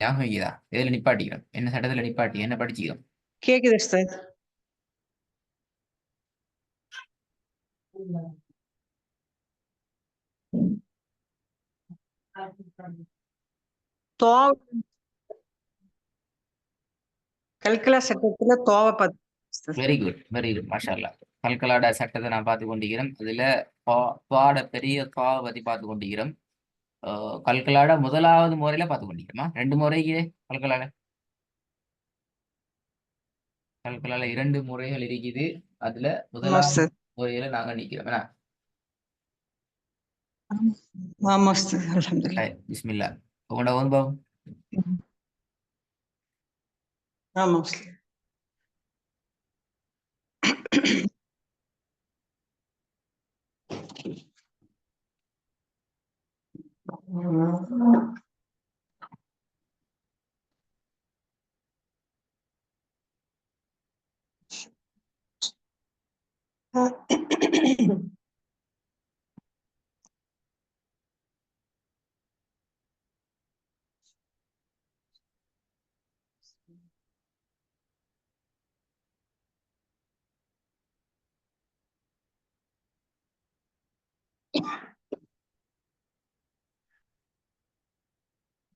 ஞாபகம் வைக்குதா? எதுல நிப்பாட்டிக்கிறோம்? என்ன சட்டத்துல நிப்பாட்டி என்ன படிச்சுக்கிறோம்? கேக்குது உஸ்தாத். தோவ கல்கலா சட்டத்துல தோவ பார்த்து உஸ்தாத். வெரி குட், வெரி குட், மாஷா அல்லாஹ். கல்கலாட சட்டத்தை நான் பார்த்து கொண்டிருக்கிறேன். அதுல பாட பெரிய பாவை பத்தி பார்த்து கொண்டிருக்கிறோம். கல்கலாட முதலாவது முறையில பார்த்து கொண்டிருக்கிறோமா? 2 முறைக்கு கல்கலாட கல்கலால 2 முறைகள் இருக்குது. அதுல ஆமா முதலாவது உஸ்தாத். முறையில நாங்க நிக்கிறோம். என்ன? ஆமா உஸ்தாத். அல்ஹம்துலில்லாஹ். பிஸ்மில்லா. உங்களோட அனுபவம். ஆமா உஸ்தாத்.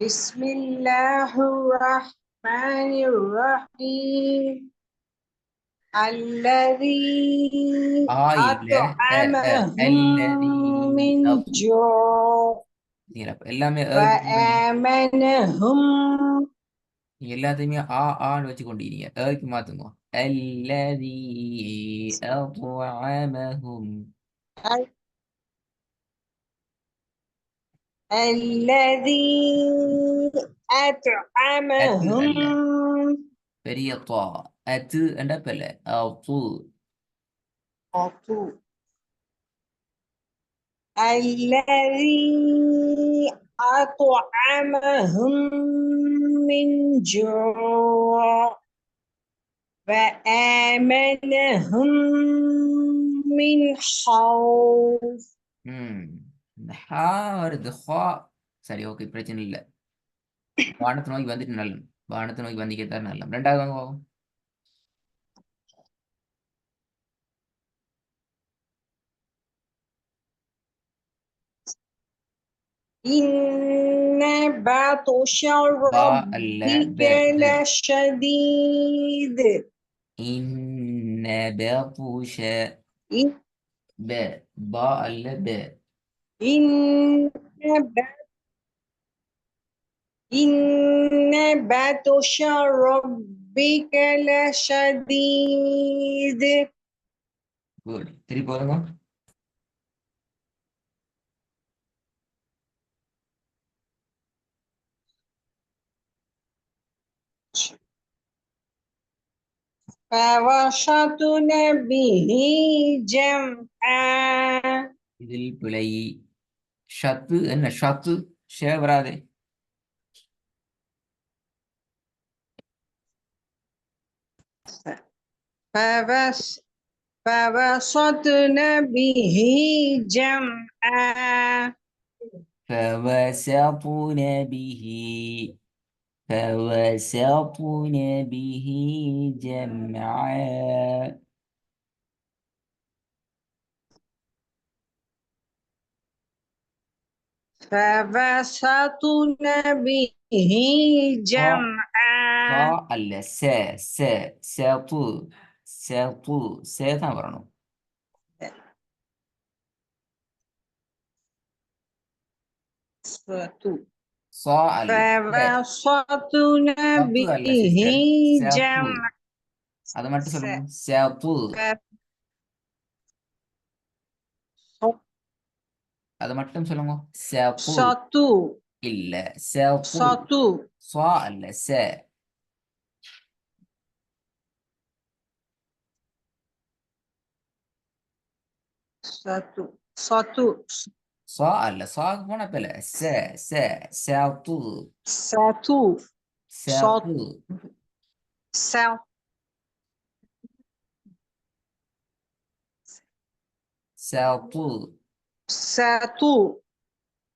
பிஸ்மில்லாஹிர்ரஹ்மானிர்ரஹீம். الذي இல்ல أطعمهم அல்லதி من جوع எல்லாமே وآمنهم. நீங்க எல்லாத்தையுமே ஆன்னு வச்சு கொண்டீங்க. ஏக்கு மாத்துங்க. அல்லதி அத்அமஹும். الذي அத்து أطعمهم. அல்ல, பெரிய தா. அத்து என்ற பெல. அத்து. الذي أطعمهم من جوع وآمنهم من خوف. ஹா வருது. ஹா. சரி, ஓகே, பிரச்சனை இல்லை. வானத்தை நோக்கி வந்துட்டு நல்லம். வானத்தை நோக்கி வந்திக்கத்தான் நல்லம். 2வது வாங்க பாப்போம். إن بطش பா அல்ல, ربك ப ப. لشديد. இன்ன பطஷ. ப. பா அல்ல, ப. إن إن بطش ربك لشديد. குட். திருப்பி பாருங்க. فوسطن به جمعا. இதில் பிழை. ஷத்து என்ன? ஷத்து ஷே வராதே. فوسطن به جمعا. فوسطن به. فوسطن به جمعا. فوسطن به சா جمعا. அல்ல, ச ச சது. சது சே தான் வரணும். சா அல்ல, فوسطن சத்து به அல்ல சிஸ்டர். சது. جمعا. அதை மட்டும் சொல்லுங்க. சது. அதை மட்டும் சொல்லுங்க. சது. சத்து. இல்ல, சது. சத்து. சா அல்ல, ச. சத்து. சத்து. சா அல்ல, சாக்கு போன பில. ச ச சது. சத்து. சது. சது. சத்து.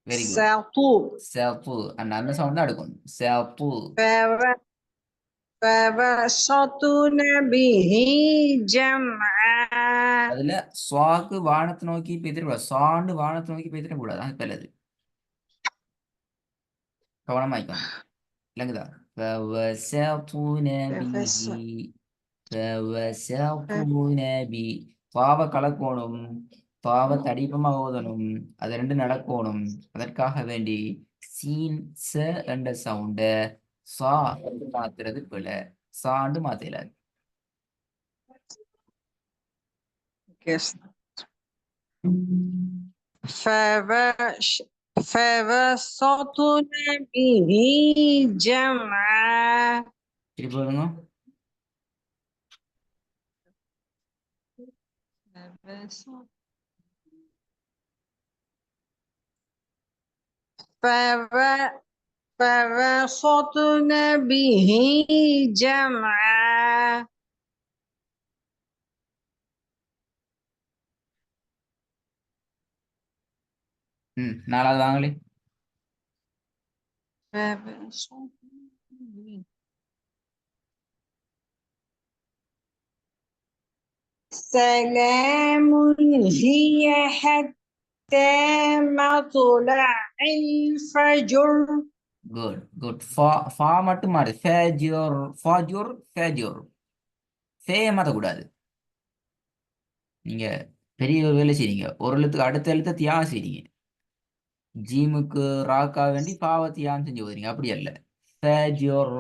Very good. ساطو செப்பு அந்த சவுண்ட் தான் எடுக்கணும். செப்பு. فبسطن به جمعا அதுல சுவாக்கு வானத்தை நோக்கி பேத்திடக்கூடாது. சாண்டு வானத்தை நோக்கி பேத்திடக்கூடாது. அது பிள்ளது. கவனமாய்க்கணும். இல்லைங்குதா? فوسطن به فوسطن به பாவ கலக்கோணும், பாவ தடிப்பமாக ஓதணும், அது ரெண்டு நடக்கணும். அதற்காக வேண்டி சீன் ச என்ற சவுண்ட சா என்று மாத்துறது பிள்ளை. சாண்டு மாத்தல. فبسطن به جمعا திருப்பி வருங்க. فبسطن به جمعا நாலாவது வாங்களே. سلام هي حتى مطلع الفجر குட் குட். ஃபா மட்டும் மாறு. ஃபேஜியோர் ஃபாஜூர் ஃபேஜூர். ஃபேய மாற்றக்கூடாது. நீங்க பெரிய ஒரு வேலை செய்றீங்க. ஒரு எழுத்துக்கு அடுத்த எழுத்த தியாகம் செய்றீங்க. ஜீமுக்கு ராக்கா வேண்டி பாவ தியாகம் செஞ்சு போறீங்க. அப்படி அல்ல. ஃபேஜூர்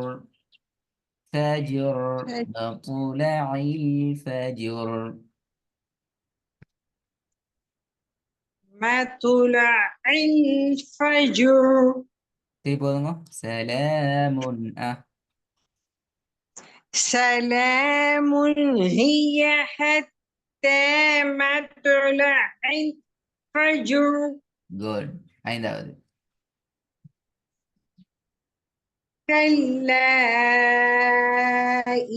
ஃபேஜூர் மطلعில் ஃபேஜூர். مطلع الفجر சரி போதுங்க. சலாமுன் سلام هي حتى مطلع الفجر குட். ஐந்தாவது. كلا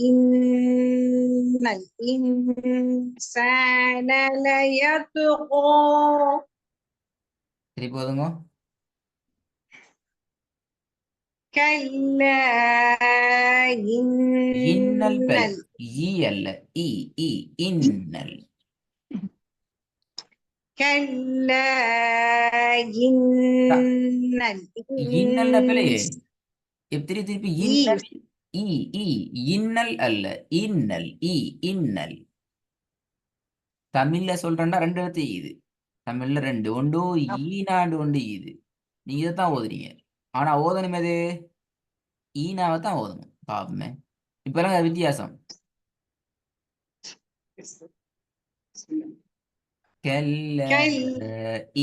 إن الإنسان ليطغى சரி போதுங்க. كلا இன்னல் إن பெல். ஈ அல்ல. இ இ இன்னல். كلا إن இன்னல்னா பிள்ளையே. திருப்பி இன்னல். الإنسان இ இ இன்னல் அல்ல. இன்னல். இ இன்னல். தமிழ்ல சொல்றேன்னா ரெண்டு எழுத்து இது. தமிழ்ல ரெண்டு ஒன்று ஈனாண்டு ஒன்று இது. நீங்க இதைத்தான் ஓதுறீங்க. ஆனா ஓதணும் எது? ஈனாவை தான் ஓதணும். பாப்பமே இப்பெல்லாம் அது வித்தியாசம். كلا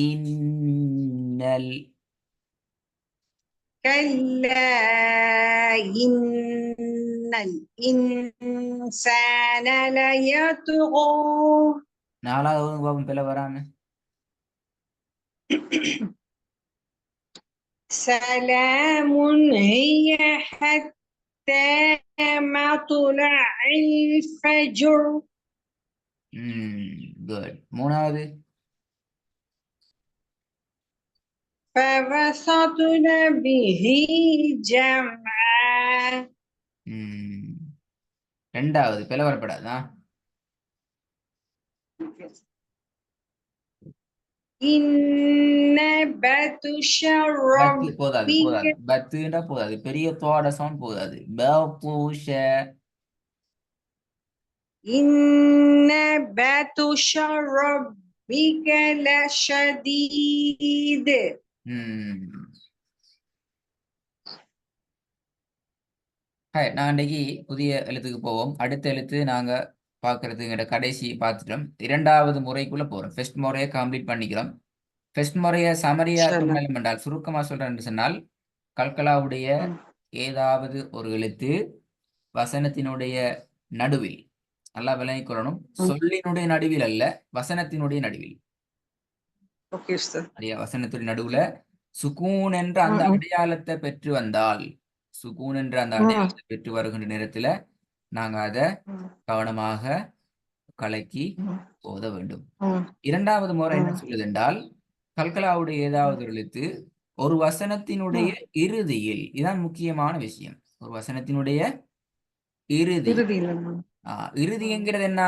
إنل كلا إن الإنسان ليطغى நாலாவது பாப்பம் பிள்ளை வராம. سلام هي حتى مطلع الفجر குட். மூணாவது. فوسطن به جمعا ரெண்டாவது பிள்ளை வரப்படாதா? إن بطش பத்து போதாது. ربك பத்துண்டா போதாது. பெரிய தோட சவுண்ட் போதாது. பௌஷ. إن بطش ربك لشديد நான் இன்றைக்கு புதிய எழுத்துக்கு போவோம். அடுத்த எழுத்து நாங்க பார்க்கறதுங்கிட்ட கடைசி பார்த்துட்டோம். இரண்டாவது முறைக்குள்ள போறோம். ஃபர்ஸ்ட் முறையை கம்ப்ளீட் பண்ணிக்கிறோம். ஃபர்ஸ்ட் முறையை சமரியா சொன்னோம் என்றால், சுருக்கமா சொல்றேன் சொன்னால், கல்கலாவுடைய ஏதாவது ஒரு எழுத்து வசனத்தினுடைய நடுவில், நல்லா விளங்கிக் கொள்ளணும். சொல்லினுடைய நடுவில் அல்ல, வசனத்தினுடைய நடுவில். வசனத்துடைய நடுவுல சுகூன் என்ற அந்த அடையாளத்தை பெற்று வந்தால், சுகூன் என்ற அந்த அடையாளத்தை பெற்று வருகின்ற நேரத்துல நாங்க அதை கவனமாக கலக்கி ஓத வேண்டும். இரண்டாவது முறை என்ன சொல்லுது என்றால், கல்கலாவுடைய ஏதாவது ஒரு எழுத்து ஒரு வசனத்தினுடைய ம். இறுதியில், இதான் முக்கியமான விஷயம். ஒரு வசனத்தினுடைய இறுதி. இறுதியில. இறுதிங்கிறது என்ன?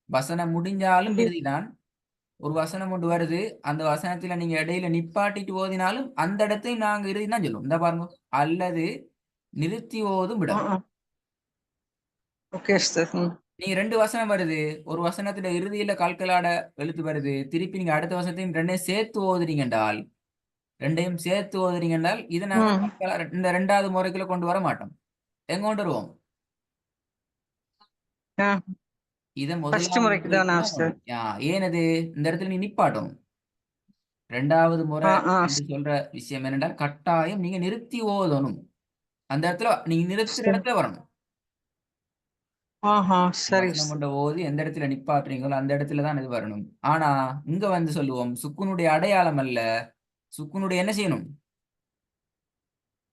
வசனம் முடிஞ்சாலும் முடி இறுதிதான். ஒரு வசனம் ஒன்று வருது, அந்த வசனத்துல நீங்க இடையில நிப்பாட்டிட்டு ஓதினாலும் அந்த இடத்தையும் நாங்க இறுதி தான் சொல்லுவோம். இந்த பாருங்க, அல்லது நிறுத்தி ஓதும் ஆ, இடம். ஆ. Okay sister. நீங்க 2 வசனம் வருது, ஒரு வசனத்துல இறுதியில கல்கலாட எழுத்து வருது, திருப்பி நீங்க அடுத்த வசனத்தையும் 2யும் சேர்த்து ஓதுறீங்க என்றால், 2யும் சேர்த்து ஓதுறீங்க என்றால், இதை நாங்க ம். கல்கலா இந்த 2வது முறைக்குள்ள கொண்டு வர மாட்டோம். எங்க கொண்டு வருவோம்? ஆ. இதை ஃபர்ஸ்ட் முதலாவது முறைக்கு தானா முறைக்குள்ள கொண்டு சிஸ்டர்? வரும். ஏனது இந்த இடத்துல நீ நிப்பாட்டணும். 2வது முறை ஆ, ஆ. என்று சொல்ற விஷயம் என்னென்றால், கட்டாயம் நீங்க நிறுத்தி ஓதணும். அந்த இடத்துல நீங்க நிறுத்துற சரி. இடத்துல வரணும். ஆஹா, சரி வசனம் சிஸ்டர். கொண்ட ஓதி எந்த இடத்துல நிப்பாட்டுறீங்களோ அந்த இடத்துல தான் இது வரணும். ஆனா இங்க வந்து சொல்லுவோம், சுக்குனுடைய அடையாளம் அல்ல, சுக்குனுடைய என்ன செய்யணும்?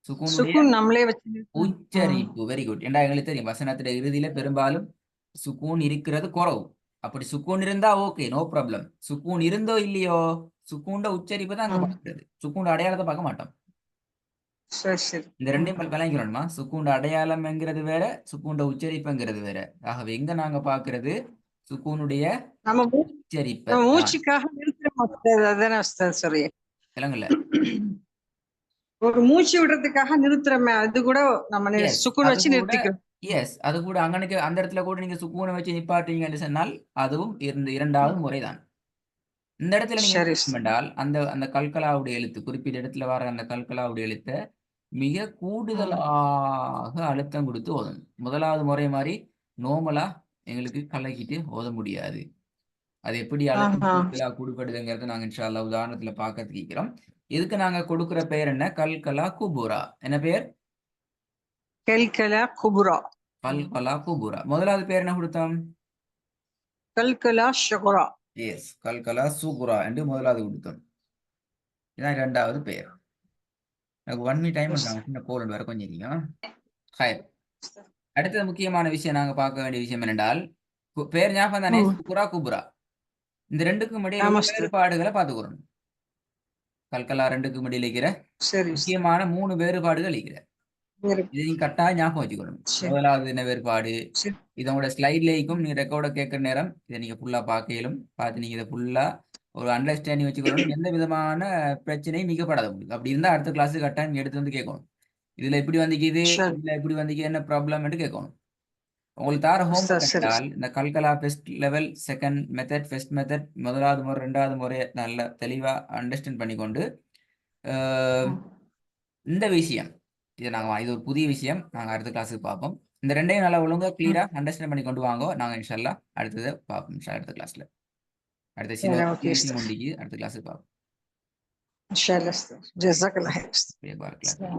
சுக்குனுடைய சுக்குன் நம்மளே வச்சு. ம். உச்சரிப்பு. Very good. ஏண்டா எங்களுக்கு தெரியும் வசனத்துல இறுதியில பெரும்பாலும் சுக்கூன் இருக்கிறது குறவு. அப்படி சுக்கூன் இருந்தா ஓகே, நோ ப்ராப்ளம். சுக்கூன் இருந்தோ இல்லையோ, சுக்கூண்ட உச்சரிப்பு தான் அங்க ம். பார்க்கிறது. சுக்கூண்ட அடையாளத்தை பார்க்க மாட்டோம். சரி, சரி. இந்த ரெண்டையும் விளங்கிக்கணுமா? சுக்கூண்ட அடையாளம்ங்கிறது வேற, சுக்கூண்ட உச்சரிப்புங்கிறது வேற. ஆகவே எங்க நாங்க பார்க்கிறது சுக்கூனுடைய நம்ம உச்சரிப்பை நம்ம தான். மூச்சுக்காக நிறுத்துறோம் சிஸ்டர். அதானே சிஸ்டர்? சரி. விளங்கல? ஒரு மூச்சு விடுறதுக்காக நிறுத்துறோமே, அது கூட நம்ம எஸ். சுக்குன் அது வச்சு கூட நிறுத்திக்கிறோம். எஸ். அது கூட அங்கனுக்கு அந்த இடத்துல கூட நீங்க சுக்கூனை வச்சு நிப்பாட்டுறீங்கன்னு சொன்னால், அதுவும் இந்த 2வது முறைதான். இந்த இடத்துல நீங்க என்ன சரி செய்யணும் சிஸ்டர். என்றால், அந்த அந்த கல்கலாவுடைய எழுத்து, குறிப்பிட்ட இடத்துல வர அந்த கல்கலாவுடைய எழுத்த மிக ம். கூடுதலாக அழுத்தம் கொடுத்து ஓதணும். 1வது முறை மாரி நார்மலா எங்களுக்கு கலக்கிட்டு ஓத முடியாது. அது எப்படி அழுத்தம் ஆஹா. கூடுதலா குடுக்கப்படுதுங்கிறத நாங்க இன்ஷா அல்லாஹ் உதாரணத்துல பார்க்கறதுக்கு இருக்கிறோம். இதுக்கு நாங்க கொடுக்கிற பெயர் என்ன? கல்கலா குபுரா. என்ன பெயர்? கல்கலா குபுரா. கல்கலா குபுரா. 1வது பேர் என்ன கொடுத்தோம்? கல்கலா ஷகுரா. எஸ். கல்கலா சுகுரா என்று 1வது கொடுத்தோம். இதான் 2வது பெயர். எனக்கு 1 மினிட் டைம் பண்றாங்க. சின்ன கோல் ஒன்று வர கொஞ்சம் இருங்க. ஹைர். அடுத்தது முக்கியமான விஷயம் நாங்க பார்க்க வேண்டிய விஷயம் என்னென்றால், பேர் ஞாபகம் தானே? ம். சுகுரா, குபுரா. இந்த 2க்கும் இடையில ஆமா உள்ள சிஸ்டர். வேறுபாடுகளை பார்த்துக்கிறோம். கல்கலா 2க்கும் இடையில இருக்கிற சரி சிஸ்டர். முக்கியமான 3 வேறுபாடுகள் இருக்கிற. வேறு. இதை நீங்க கட்டாயம் ஞாபகம் வச்சுக்கணும். சரி. 1வது என்ன வேறுபாடு? சரி. இதோட ஸ்லைட்லேயும் நீங்க ரெக்கார்ட கேட்கிற நேரம் இதை நீங்க ஃபுல்லா பார்க்கலும். பார்த்து நீங்க இதை ஃபுல்லா ஒரு அண்டர்ஸ்டாண்டிங் வச்சுக்கணும். எந்த விதமான பிரச்சனையும் மிகப்படாது உங்களுக்கு. அப்படி இருந்தா அடுத்த கிளாஸ் கட்டாயம் நீங்க எடுத்து வந்து கேட்கணும். இதுல இப்படி வந்துக்குது, சரி. இதுல இப்படி வந்துக்கு என்ன ப்ராப்ளம் என்று கேட்கணும். உங்களுக்கு தார சிஸ்டர், ஹோம்ஒர்க் சரி. என்றால் இந்த கல்கலா first level, second method, first method, 1வது முறை 2வது முறை நல்ல தெளிவா அண்டர்ஸ்டாண்ட் பண்ணிக்கொண்டு அஹ், ம். இந்த விஷயம் இது ஒரு புதிய விஷயம் நாங்க அடுத்த கிளாஸுக்கு பார்ப்போம். இந்த 2யும் நல்லா ஒழுங்கா ம். கிளியரா அண்டர்ஸ்டாண்ட் பண்ணி கொண்டு வாங்க. நாங்க இன்ஷால்லா அடுத்ததை பார்ப்போம். அடுத்த கிளாஸ்ல அடுத்த சின்ன சரி, ஒரு புதிய ஓகே விஷயம் சிஸ்டர். ஒன்றிக்கு அடுத்த கிளாஸுக்கு பார்ப்போம். إن شاء الله. جزاك الله خير. பாரக்கலாம்.